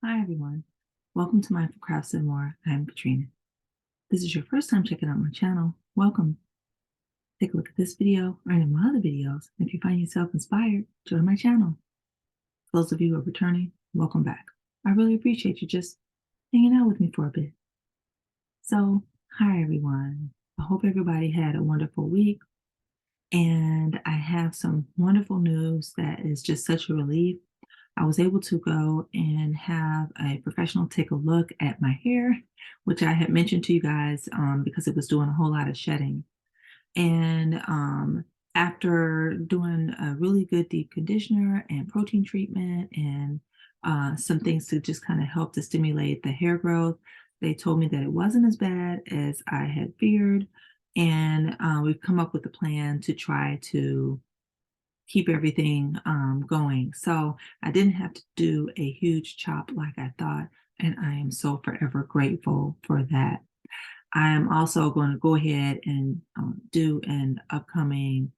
Hi everyone. Welcome to Mindful Crafts and More. I'm Katrina. If this is your first time checking out my channel, welcome. Take a look at this video or any of my other videos. If you find yourself inspired, join my channel. For those of you who are returning, welcome back. I really appreciate you just hanging out with me for a bit. So, hi everyone. I hope everybody had a wonderful week. And I have some wonderful news that is just such a relief. I was able to go and have a professional take a look at my hair, which I had mentioned to you guys because it was doing a whole lot of shedding. And after doing a really good deep conditioner and protein treatment and some things to just kind of help to stimulate the hair growth, they told me that it wasn't as bad as I had feared. And we've come up with a plan to try to keep everything going. So I didn't have to do a huge chop like I thought, and I am so forever grateful for that. I am also going to go ahead and do an upcoming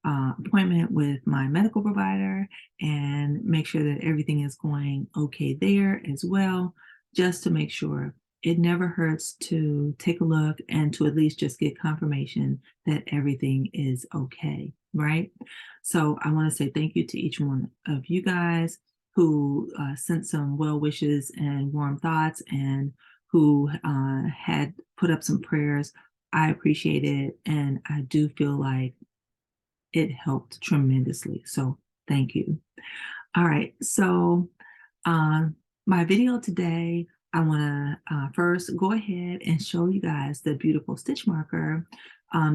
appointment with my medical provider and make sure that everything is going okay there as well, just to make sure. It never hurts to take a look and to at least just get confirmation that everything is okay, right? So I want to say thank you to each one of you guys who sent some well wishes and warm thoughts and who had put up some prayers. I appreciate it. And I do feel like it helped tremendously. So thank you. All right. So uh, my video today, I want to first go ahead and show you guys the beautiful stitch marker.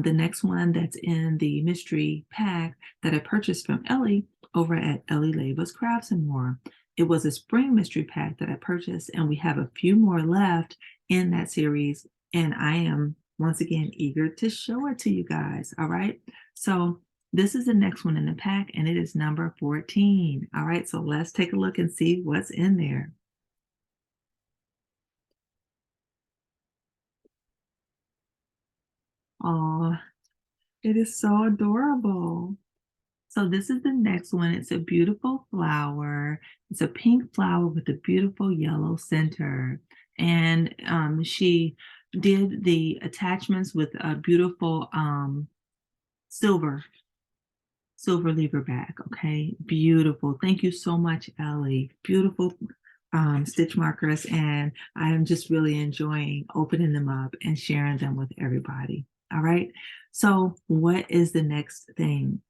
The next one that's in the mystery pack that I purchased from Ellie over at Ellie Leyva's Crafts and More. It was a spring mystery pack that I purchased, and we have a few more left in that series. And I am once again eager to show it to you guys. All right. So this is the next one in the pack, and it is number 14. All right, so let's take a look and see what's in there. Oh, it is so adorable. So this is the next one. It's a beautiful flower. It's a pink flower with a beautiful yellow center. And she did the attachments with a beautiful silver lever back. Okay, beautiful. Thank you so much, Ellie. Beautiful stitch markers, and I am just really enjoying opening them up and sharing them with everybody. All right, so what is the next thing?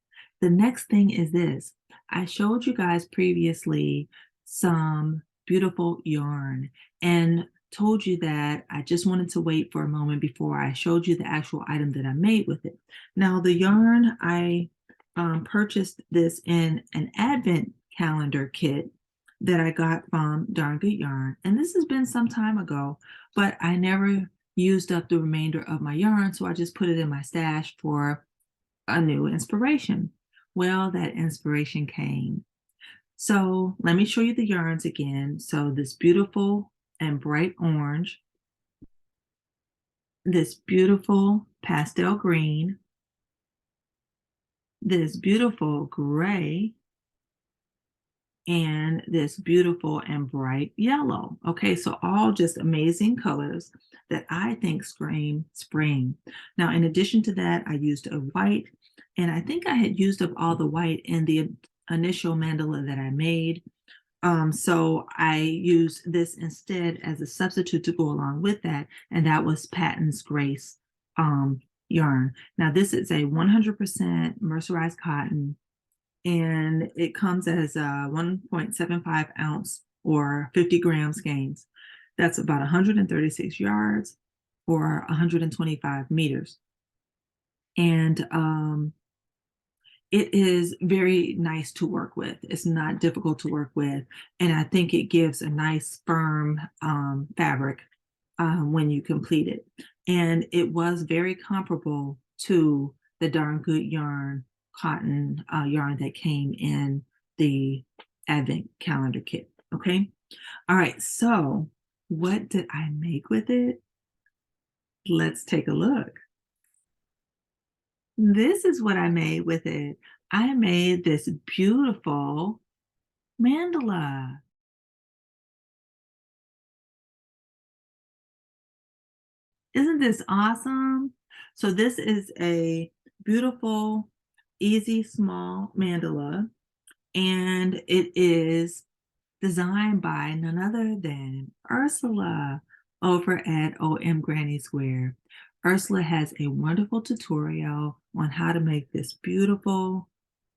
The next thing is this. I showed you guys previously some beautiful yarn and told you that I just wanted to wait for a moment before I showed you the actual item that I made with it. Now the yarn, I purchased this in an advent calendar kit that I got from Darn Good Yarn. And this has been some time ago, but I never used up the remainder of my yarn, so I just put it in my stash for a new inspiration. Well, that inspiration came. So let me show you the yarns again. So this beautiful and bright orange, this beautiful pastel green, this beautiful gray, and this beautiful and bright yellow. Okay, so all just amazing colors that I think scream spring. Now, in addition to that, I used a white, and I think I had used up all the white in the initial mandala that I made. So I used this instead as a substitute to go along with that, and that was Patton's Grace yarn. Now, this is a 100% mercerized cotton, and it comes as a 1.75 ounce or 50 gram skeins. That's about 136 yards or 125 meters. And it is very nice to work with. It's not difficult to work with. And I think it gives a nice firm fabric when you complete it. And it was very comparable to the Darn Good Yarn cotton yarn that came in the Advent calendar kit. Okay. All right. So what did I make with it? Let's take a look. This is what I made with it. I made this beautiful mandala. Isn't this awesome? So this is a beautiful, easy, small mandala, and it is designed by none other than Ursula over at OM Granny Square. Ursula has a wonderful tutorial on how to make this beautiful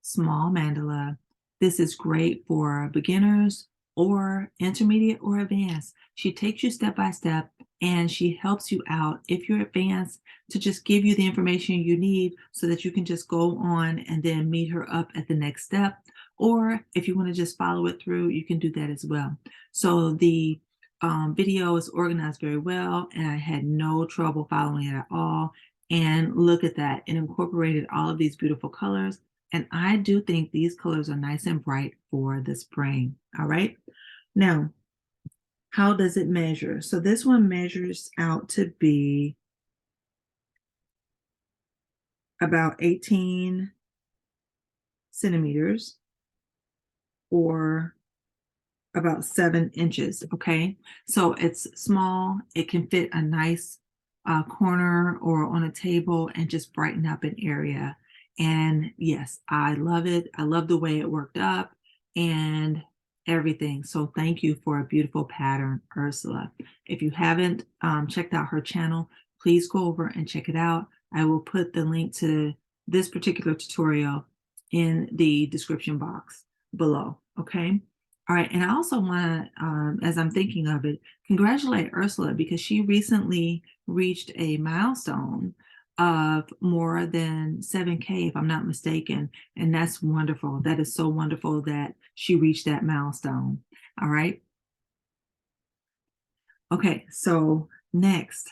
small mandala. This is great for beginners or intermediate or advanced. She takes you step by step and she helps you out if you're advanced to just give you the information you need so that you can just go on and then meet her up at the next step. Or if you want to just follow it through, you can do that as well. So the video is organized very well, and I had no trouble following it at all. And look at that, it incorporated all of these beautiful colors. And I do think these colors are nice and bright for the spring. All right. Now, how does it measure? So this one measures out to be about 18 centimeters or about 7 inches. Okay, so it's small. It can fit a nice corner or on a table and just brighten up an area. And yes, I love it. I love the way it worked up and everything. So thank you for a beautiful pattern, Ursula. If you haven't checked out her channel, please go over and check it out. I will put the link to this particular tutorial in the description box below. Okay. All right, and I also want to, as I'm thinking of it, congratulate Ursula because she recently reached a milestone of more than 7K, if I'm not mistaken, and that's wonderful. That is so wonderful that she reached that milestone. All right. Okay, so next,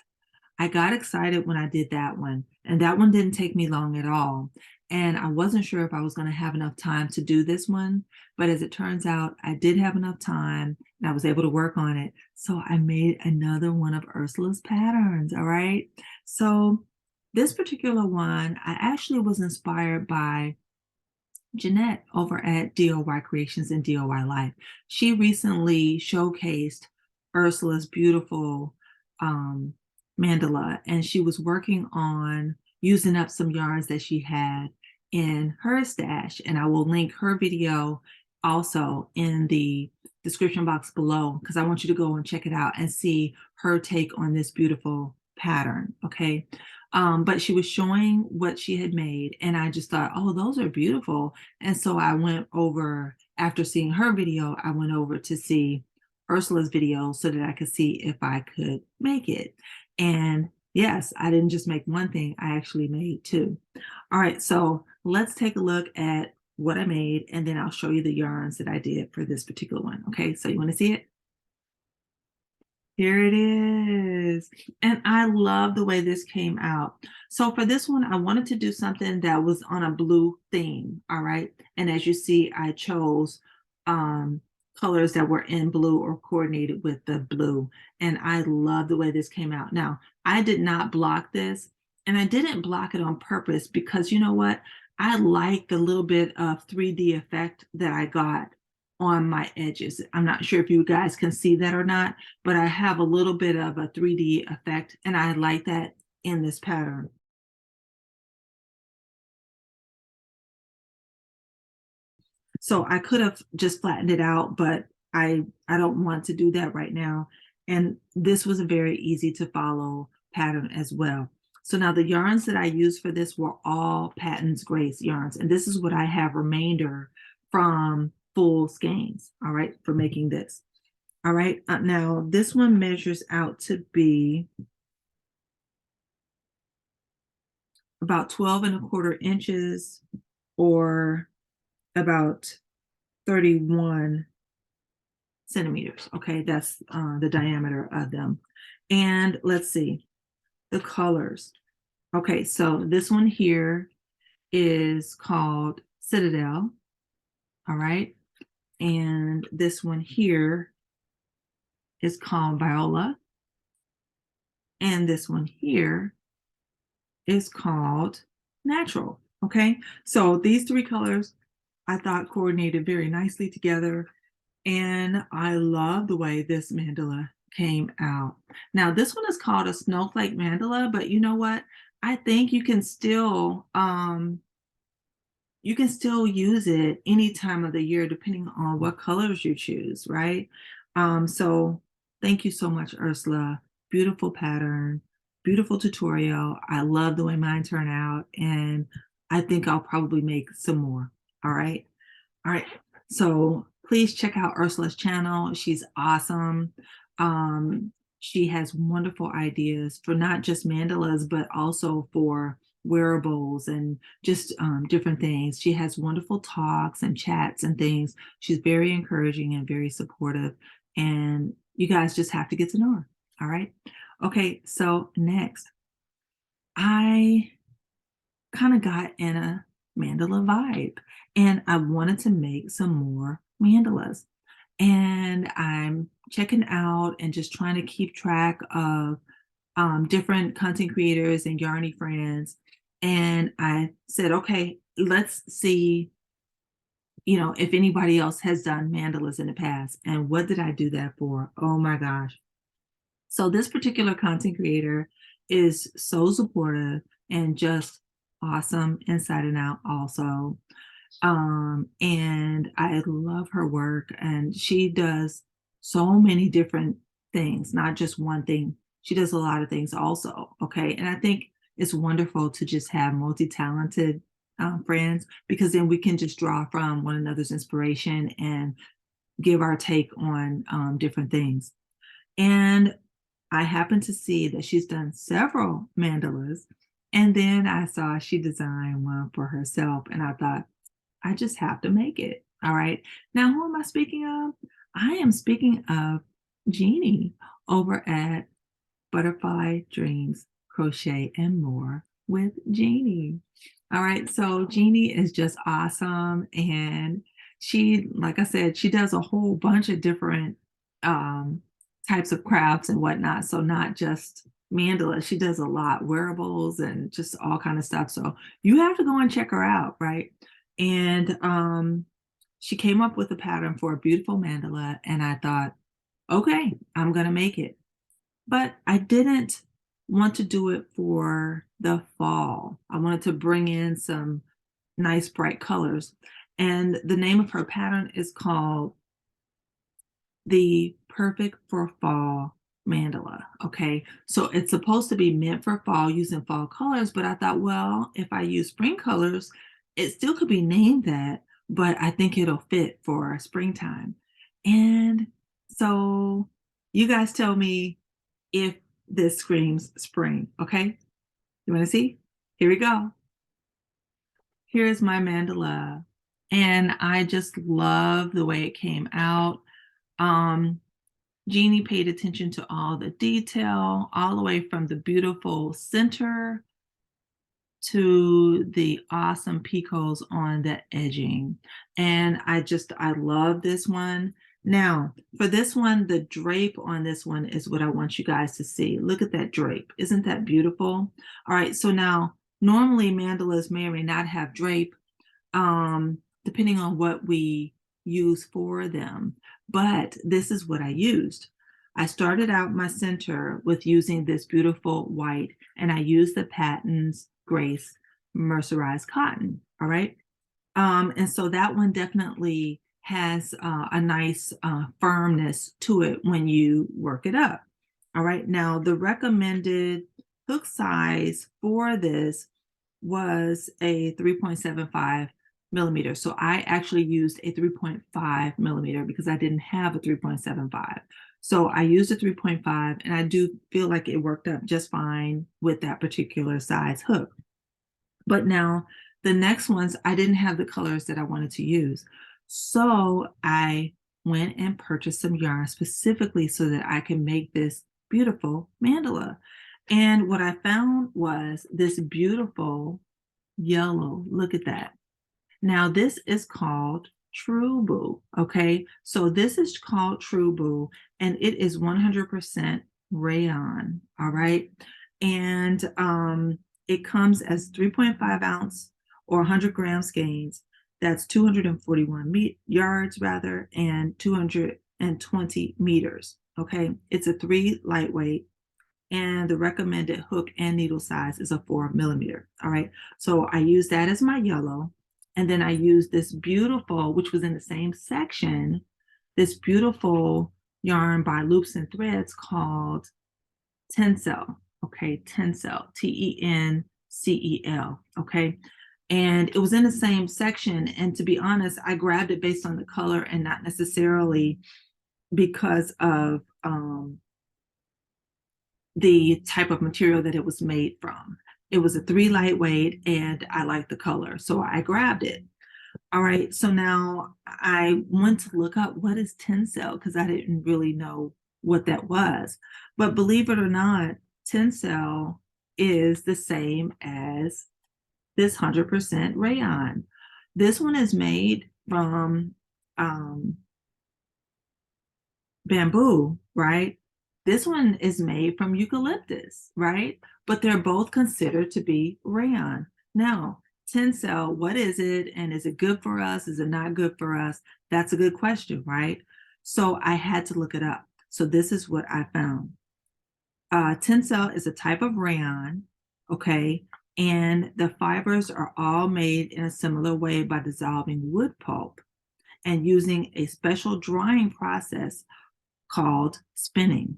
I got excited when I did that one, and that one didn't take me long at all. And I wasn't sure if I was going to have enough time to do this one, but as it turns out, I did have enough time and I was able to work on it. So I made another one of Ursula's patterns. All right. So this particular one, I actually was inspired by Jeanette over at DIY Creations and DIY Life. She recently showcased Ursula's beautiful mandala, and she was working on using up some yarns that she had in her stash. And I will link her video also in the description box below because I want you to go and check it out and see her take on this beautiful pattern. Okay. But she was showing what she had made, and I just thought, oh, those are beautiful. And so I went over, after seeing her video, I went over to see Ursula's video so that I could see if I could make it. And yes, I didn't just make one thing, I actually made two. All right, so let's take a look at what I made, and then I'll show you the yarns that I did for this particular one. Okay, so you want to see it? Here it is. And I love the way this came out. So for this one, I wanted to do something that was on a blue theme. All right. And as you see, I chose colors that were in blue or coordinated with the blue. And I love the way this came out. Now, I did not block this, and I didn't block it on purpose because you know what? I like the little bit of 3D effect that I got on my edges. I'm not sure if you guys can see that or not, but I have a little bit of a 3D effect, and I like that in this pattern. So I could have just flattened it out, but I don't want to do that right now. And this was a very easy to follow pattern as well. So now the yarns that I used for this were all Patton's Grace yarns, and this is what I have remainder from full skeins, all right, for making this. All right, now this one measures out to be about 12 1/4 inches or about 31 centimeters. Okay, that's the diameter of them. And let's see, the colors. Okay, so this one here is called Citadel. All right, and this one here is called Viola. And this one here is called Natural. Okay, so these three colors I thought coordinated very nicely together. And I love the way this mandala came out. Now this one is called a snowflake mandala, but you know what? I think you can still use it any time of the year, depending on what colors you choose, right? So thank you so much, Ursula. Beautiful pattern, beautiful tutorial. I love the way mine turned out, and I think I'll probably make some more. All right. All right. So please check out Ursula's channel. She's awesome. Um, she has wonderful ideas for not just mandalas, but also for wearables and just different things. She has wonderful talks and chats and things. She's very encouraging and very supportive. And you guys just have to get to know her. All right. Okay. So next, I kind of got in a mandala vibe and I wanted to make some more mandalas. And I'm checking out and just trying to keep track of different content creators and Yarny friends. And I said, okay, let's see, if anybody else has done mandalas in the past. And what did I do that for? Oh my gosh. So this particular content creator is so supportive and just awesome inside and out also. And I love her work, and she does so many different things, not just one thing. She does a lot of things also. Okay. And I think it's wonderful to just have multi-talented friends, because then we can just draw from one another's inspiration and give our take on different things. And I happened to see that she's done several mandalas. And then I saw she designed one for herself. And I thought, I just have to make it. All right. Now, who am I speaking of? I am speaking of Jeannie over at Butterfly Dreams Crochet and More with Jeannie. All right, so Jeannie is just awesome, and she, like I said, she does a whole bunch of different um, types of crafts and whatnot. So not just mandala, she does a lot, wearables and just all kind of stuff. So you have to go and check her out, right? And she came up with a pattern for a beautiful mandala, and I thought, okay, I'm gonna make it. But I didn't want to do it for the fall. I wanted to bring in some nice bright colors. And the name of her pattern is called the Perfect for Fall Mandala. Okay. So it's supposed to be meant for fall using fall colors, but I thought, well, if I use spring colors, it still could be named that, but I think it'll fit for springtime. And so you guys tell me if this screams spring. Okay. You want to see? Here we go. Here's my mandala. And I just love the way it came out. Um, Jeannie paid attention to all the detail, all the way from the beautiful center to the awesome picots on the edging. And I love this one. Now, for this one, the drape on this one is what I want you guys to see. Look at that drape. Isn't that beautiful? All right, so now normally mandalas may or may not have drape, depending on what we use for them. But this is what I used. I started out my center with using this beautiful white, and I used the Patton's Grace mercerized cotton. All right. And so that one definitely has a nice firmness to it when you work it up. All right. Now, the recommended hook size for this was a 3.75 millimeter. So I actually used a 3.5 millimeter because I didn't have a 3.75. So I used a 3.5, and I do feel like it worked up just fine with that particular size hook. But now the next ones, I didn't have the colors that I wanted to use. So I went and purchased some yarn specifically so that I can make this beautiful mandala. And what I found was this beautiful yellow. Look at that. Now this is called True Boo. Okay, so this is called True Boo, and it is 100% rayon. All right, and it comes as 3.5 ounce or 100 gram skeins. That's 241 yards rather, and 220 meters. Okay, it's a 3 lightweight, and the recommended hook and needle size is a 4 millimeter. All right, so I use that as my yellow, and then I use this beautiful, which was in the same section, this beautiful yarn by Loops and Threads called Tencel. Okay, Tencel, Tencel. Okay, and it was in the same section. And to be honest, I grabbed it based on the color and not necessarily because of the type of material that it was made from. It was a 3 lightweight, and I liked the color, so I grabbed it. All right, so now I went to look up what is Tencel because I didn't really know what that was. But believe it or not, Tencel is the same as this 100% rayon. This one is made from bamboo, right? This one is made from eucalyptus, right? But they're both considered to be rayon. Now, Tencel, what is it? And is it good for us? Is it not good for us? That's a good question, right? So I had to look it up. So this is what I found. Tencel is a type of rayon, okay? And the fibers are all made in a similar way by dissolving wood pulp and using a special drying process called spinning.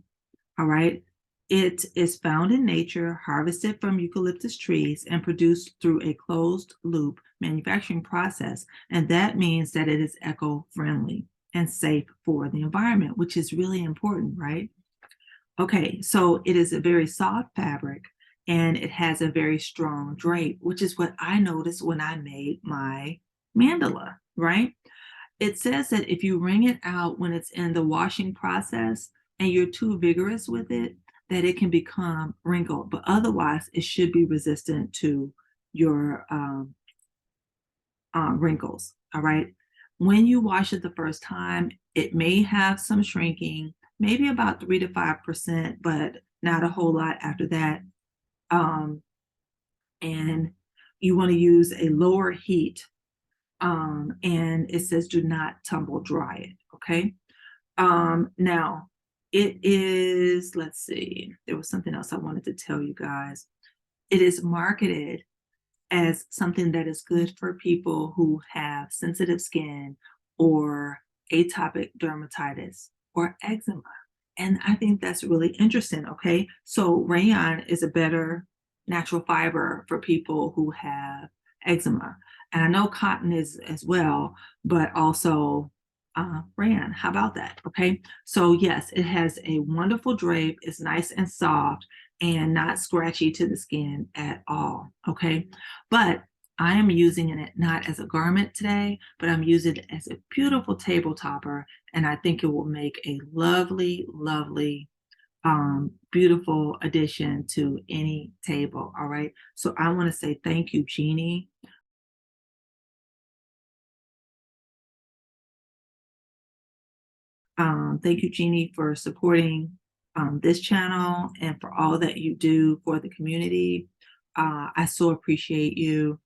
All right. It is found in nature, harvested from eucalyptus trees, and produced through a closed loop manufacturing process. And that means that it is eco friendly and safe for the environment, which is really important, right? Okay, so it is a very soft fabric and it has a very strong drape, which is what I noticed when I made my mandala, right? It says that if you wring it out when it's in the washing process and you're too vigorous with it, that it can become wrinkled, but otherwise it should be resistant to your wrinkles. All right. When you wash it the first time, it may have some shrinking, maybe about 3 to 5%, but not a whole lot after that. Um, and you want to use a lower heat. And it says do not tumble dry it. Okay. Now it is, let's see, there was something else I wanted to tell you guys. It is marketed as something that is good for people who have sensitive skin or atopic dermatitis or eczema. And I think that's really interesting. Okay. So rayon is a better natural fiber for people who have eczema. And I know cotton is as well, but also rayon. How about that? Okay. So, yes, it has a wonderful drape. It's nice and soft and not scratchy to the skin at all. Okay. But I am using it not as a garment today, but I'm using it as a beautiful table topper. And I think it will make a lovely, lovely, beautiful addition to any table. All right. So I want to say thank you, Jeannie. Thank you, Jeannie, for supporting this channel and for all that you do for the community. I so appreciate you.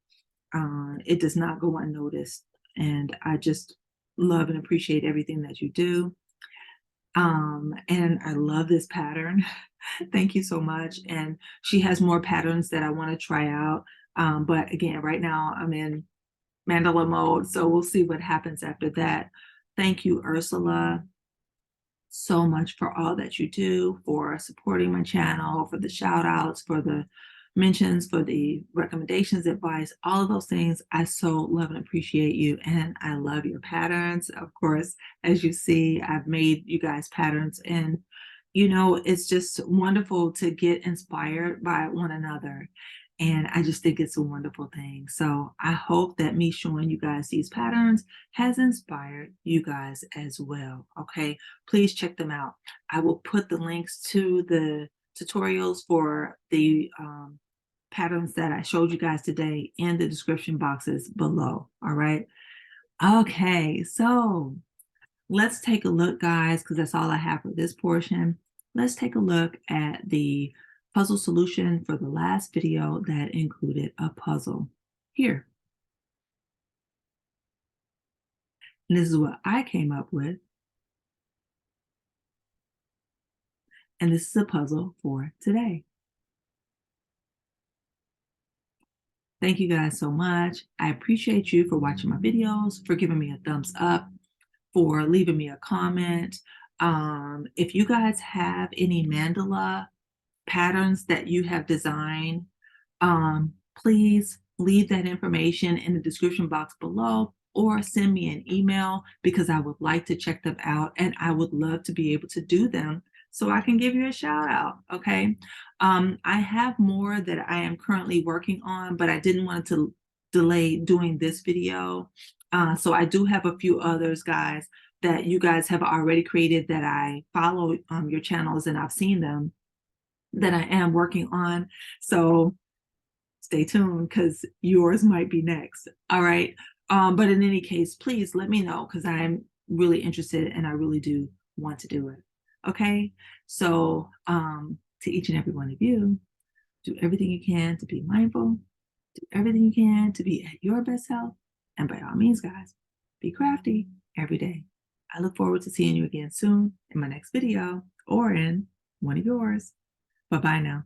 It does not go unnoticed. And I just love and appreciate everything that you do. And I love this pattern. Thank you so much. And she has more patterns that I want to try out. But again, right now I'm in mandala mode. So we'll see what happens after that. Thank you, Ursula, so much for all that you do, for supporting my channel, for the shout outs, for the mentions, for the recommendations, advice, all of those things. I so love and appreciate you. And I love your patterns. Of course, as you see, I've made you guys patterns, and it's just wonderful to get inspired by one another. And I just think it's a wonderful thing. So I hope that me showing you guys these patterns has inspired you guys as well. Okay, please check them out. I will put the links to the tutorials for the patterns that I showed you guys today in the description boxes below. All right. Okay, so let's take a look, guys, because that's all I have for this portion. Let's take a look at the puzzle solution for the last video that included a puzzle here. And this is what I came up with. And this is a puzzle for today. Thank you guys so much. I appreciate you for watching my videos, for giving me a thumbs up, for leaving me a comment. If you guys have any mandala patterns that you have designed, please leave that information in the description box below or send me an email because I would like to check them out and I would love to be able to do them so I can give you a shout out. Okay. I have more that I am currently working on, but I didn't want to delay doing this video. So I do have a few others, guys, that you guys have already created that I follow your channels and I've seen them that I am working on. So stay tuned because yours might be next. All right. But in any case, please let me know because I'm really interested and I really do want to do it. Okay. So to each and every one of you, do everything you can to be mindful, do everything you can to be at your best health. And by all means, guys, be crafty every day. I look forward to seeing you again soon in my next video or in one of yours. Bye-bye now.